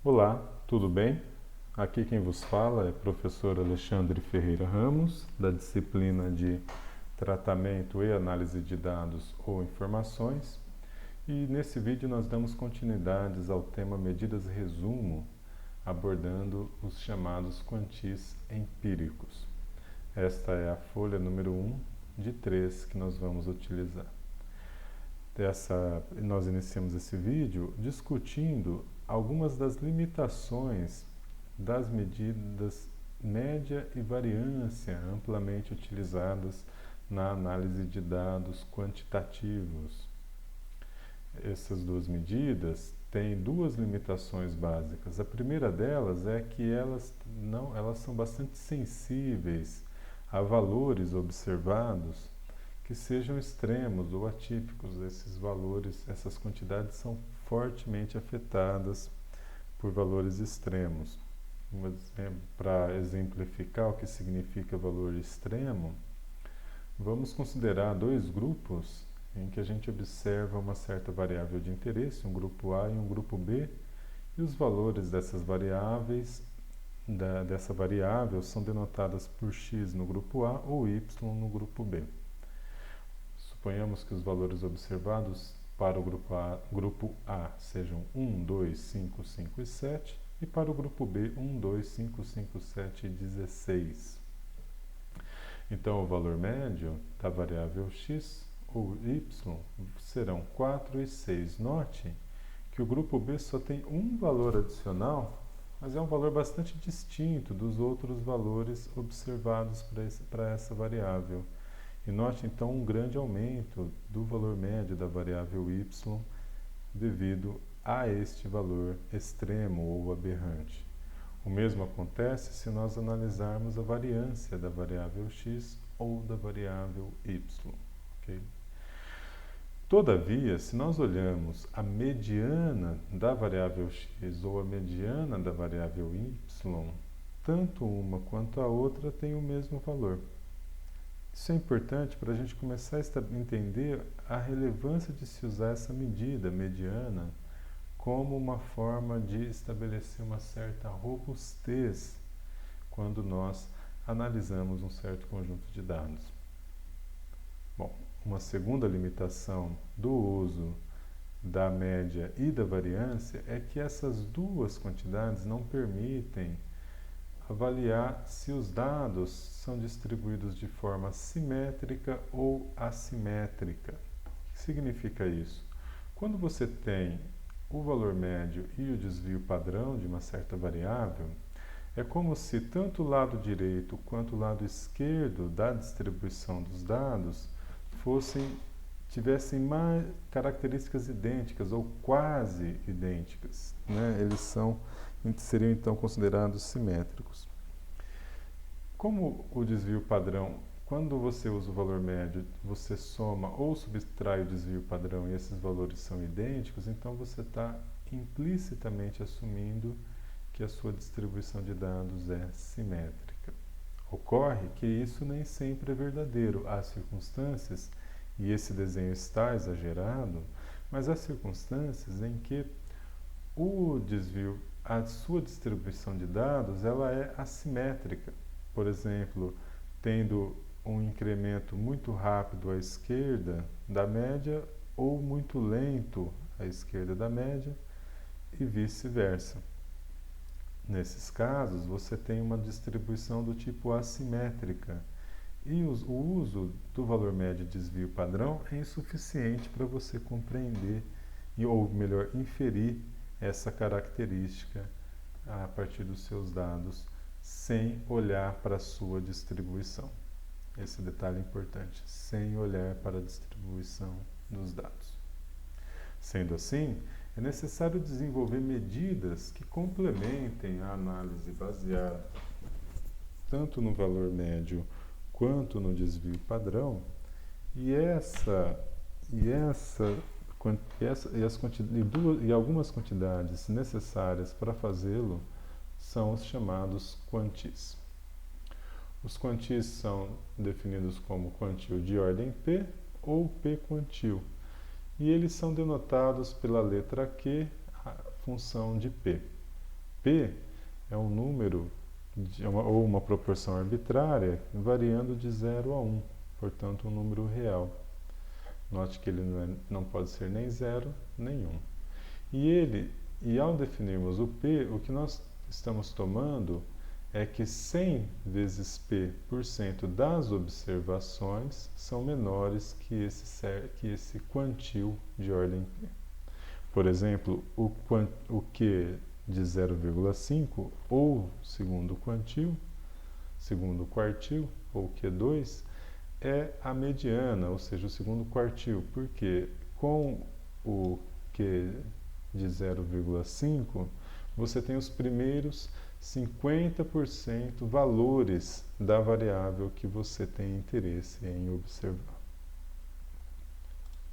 Olá, tudo bem? Aqui quem vos fala é o professor Alexandre Ferreira Ramos, da disciplina de Tratamento e Análise de Dados ou Informações, e nesse vídeo nós damos continuidades ao tema Medidas Resumo, abordando os chamados quantis empíricos. Esta é a folha número 1 de 3 que nós vamos utilizar. Nós iniciamos esse vídeo discutindo algumas das limitações das medidas média e variância amplamente utilizadas na análise de dados quantitativos. Essas duas medidas têm duas limitações básicas. A primeira delas é que elas são bastante sensíveis a valores observados que sejam extremos ou atípicos. Esses valores, essas quantidades são fortemente afetadas por valores extremos. Para exemplificar o que significa valor extremo, vamos considerar dois grupos em que a gente observa uma certa variável de interesse, um grupo A e um grupo B, e os valores dessas variáveis, dessa variável, são denotadas por x no grupo A ou y no grupo B. Suponhamos que os valores observados para o grupo A sejam 1, 2, 5, 5 e 7, e para o grupo B 1, 2, 5, 5, 7 e 16. Então, o valor médio da variável x ou y serão 4 e 6. Note que o grupo B só tem um valor adicional, mas é um valor bastante distinto dos outros valores observados para essa variável. E note então um grande aumento do valor médio da variável y devido a este valor extremo ou aberrante. O mesmo acontece se nós analisarmos a variância da variável x ou da variável y. Okay? Todavia, se nós olhamos a mediana da variável x ou a mediana da variável y, tanto uma quanto a outra têm o mesmo valor. Isso é importante para a gente começar a entender a relevância de se usar essa medida mediana como uma forma de estabelecer uma certa robustez quando nós analisamos um certo conjunto de dados. Bom, uma segunda limitação do uso da média e da variância é que essas duas quantidades não permitem avaliar se os dados são distribuídos de forma simétrica ou assimétrica. O que significa isso? Quando você tem o valor médio e o desvio padrão de uma certa variável, é como se tanto o lado direito quanto o lado esquerdo da distribuição dos dados tivessem características idênticas ou quase idênticas, né? Eles seriam então considerados simétricos. Como o desvio padrão, quando você usa o valor médio, você soma ou subtrai o desvio padrão e esses valores são idênticos, então você está implicitamente assumindo que a sua distribuição de dados é simétrica. Ocorre que isso nem sempre é verdadeiro. Há circunstâncias, e esse desenho está exagerado, mas há circunstâncias em que a sua distribuição de dados, ela é assimétrica. Por exemplo, tendo um incremento muito rápido à esquerda da média ou muito lento à esquerda da média e vice-versa. Nesses casos, você tem uma distribuição do tipo assimétrica e o uso do valor médio e desvio padrão é insuficiente para você compreender, ou melhor, inferir essa característica a partir dos seus dados sem olhar para a sua distribuição. Esse detalhe é importante, sem olhar para a distribuição dos dados. Sendo assim, é necessário desenvolver medidas que complementem a análise baseada tanto no valor médio quanto no desvio padrão, e algumas quantidades necessárias para fazê-lo são os chamados quantis. Os quantis são definidos como quantil de ordem P ou P quantil, e eles são denotados pela letra Q, a função de P. P é um número ou uma proporção arbitrária variando de 0 a 1, portanto um número real. Note que ele não pode ser nem 0 nem 1. E ao definirmos o P, o que nós estamos tomando é que 100 vezes P% das observações são menores que esse quantil de ordem P. Por exemplo, o Q de 0,5 ou segundo quartil, ou Q2, é a mediana, ou seja, o segundo quartil, porque com o Q de 0,5 você tem os primeiros 50% valores da variável que você tem interesse em observar.